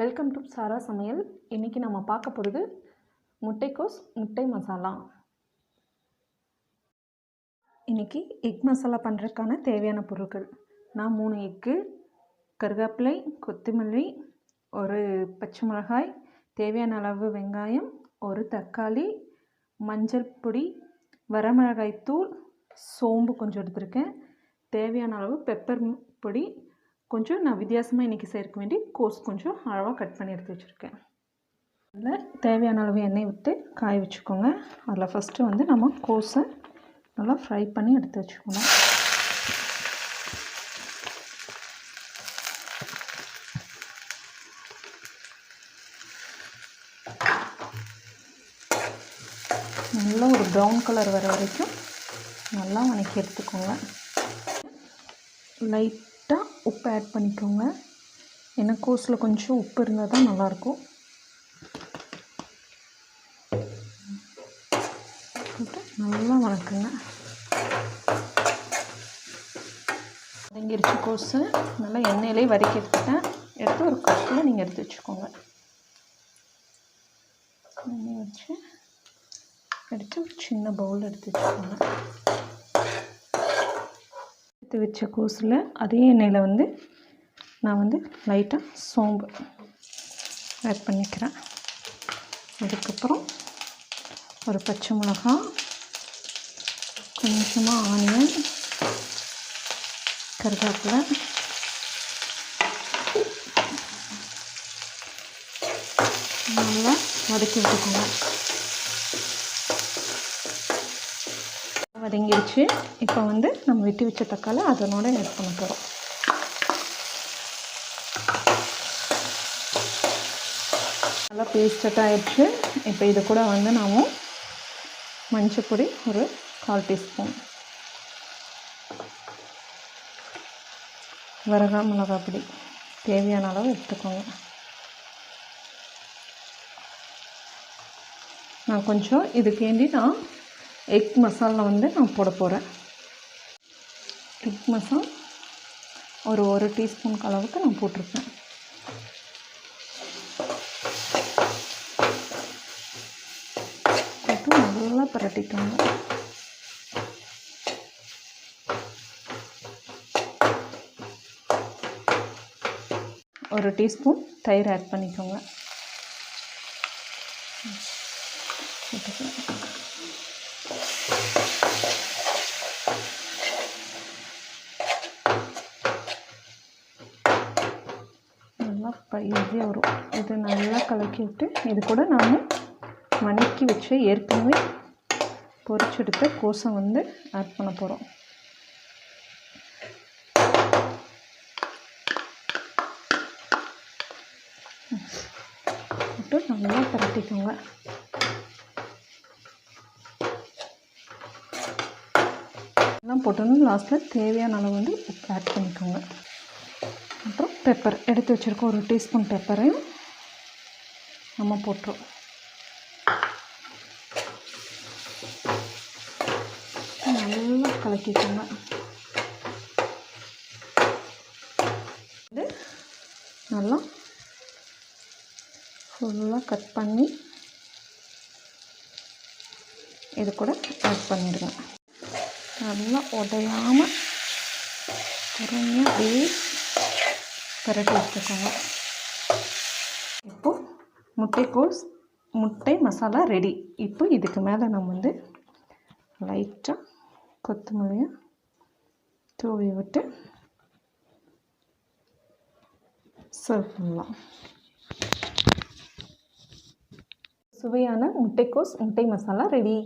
Welcome to சாரா சமையல். இன்றைக்கி நம்ம பார்க்க போகிறது முட்டைக்கோஸ் முட்டை மசாலா. இன்றைக்கி எக் மசாலா பண்ணுறதுக்கான தேவையான பொருட்கள்: நான் 3 எக்கு, கருவேப்பிலை, கொத்தமல்லி, ஒரு பச்சை மிளகாய், தேவையான அளவு வெங்காயம், ஒரு தக்காளி, மஞ்சள் பொடி, வரமிளகாய் தூள், சோம்பு கொஞ்சம் எடுத்திருக்கேன், தேவையான அளவு பெப்பர் பொடி, கொஞ்சம் நான் வித்தியாசமாக இன்றைக்கி சேர்க்க வேண்டி கோஸ் கொஞ்சம் அளவாக கட் பண்ணி எடுத்து வச்சுருக்கேன். அதில் தேவையான அளவு எண்ணெய் விட்டு காய வச்சுக்கோங்க. அதில் ஃபஸ்ட்டு நம்ம கோஸை நல்லா ஃப்ரை பண்ணி எடுத்து வச்சுக்கணும். நல்லா ஒரு ப்ரௌன் கலர் வர வரைக்கும் நல்லா வதக்கி எடுத்துக்கோங்க. லைட்டாக உப்பு ஆட் பண்ணிக்கோங்க. ஏன்னா கோஸில் கொஞ்சம் உப்பு இருந்தால் தான் நல்லாயிருக்கும். நல்லா வதக்குங்க. வதங்கிருச்சு கோஸு. நல்லா எண்ணெயிலே வதக்கி எடுத்துட்டேன். எடுத்து ஒரு கப்பில் நீங்கள் எடுத்து வச்சுக்கோங்க. எண்ணெய் வச்சு எடுத்து ஒரு சின்ன பவுல் எடுத்து வச்சுக்கோங்க. எடுத்து வச்ச கோஸில் அதே எண்ணெயில் நான் லைட்டாக சோம்பு ஆட் பண்ணிக்கிறேன். அதுக்கப்புறம் ஒரு பச்சை மிளகாய், கொஞ்சமாக ஆனியன், கருவேப்பிலை, நல்லா வதக்கி விட்டுக்கோங்க. வதங்கிடுச்சு. இப்போ நம்ம வெட்டி வச்ச தக்காளி அதனோட ஆட் பண்ண போகிறோம். நல்லா பேஸ்டாக ஆயிடுச்சு. இப்போ இது கூட நாம் மஞ்சள் பொடி ஒரு 1/4 டீஸ்பூன், மிளகாய் பொடி தேவையான அளவு எடுத்துக்கோங்க. நான் கொஞ்சம் இதுக்கேண்டி எக் மசாலா நான் போட போகிறேன். எக் மசாலா ஒரு 1 டீஸ்பூன் அளவுக்கு நான் போட்டிருக்கேன். போட்டு நல்லா பரட்டிக்கோங்க. ஒரு டீஸ்பூன் தயிர் ஆட் பண்ணிக்கோங்க. நல்லா பையி வரும். இது நல்லா கலக்கி விட்டு இது கூட நாம் வதக்கி வச்சு ஏற்கனவே பொரிச்செடுத்த கோஸை ஆட் பண்ண போகிறோம். போட்டு நல்லா பரட்டிக்கோங்க. எல்லாம் போட்டோன்னு லாஸ்ட்டில் தேவையான அளவு உப்பு ஆட் பண்ணிக்கோங்க. அப்புறம் பெப்பர் எடுத்து வச்சுருக்கோம். 1 டீஸ்பூன் பெப்பரையும் நம்ம போட்டுரும். நல்லா கலக்கிக்கோங்க. நல்லா ஃபுல்லாக கட் பண்ணி இது கூட ஆட் பண்ணிடுங்க. நல்லா உடையாமல் பொறுமையாக அப்படியே பரட்டி வச்சுக்கோங்க. இப்போது முட்டைக்கோஸ் முட்டை மசாலா ரெடி. இப்போ இதுக்கு மேலே நம்ம லைட்டாக கொத்தமல்லியை தூவி விட்டு சர்வ் பண்ணலாம். சுவையான முட்டைக்கோஸ் முட்டை மசாலா ரெடி.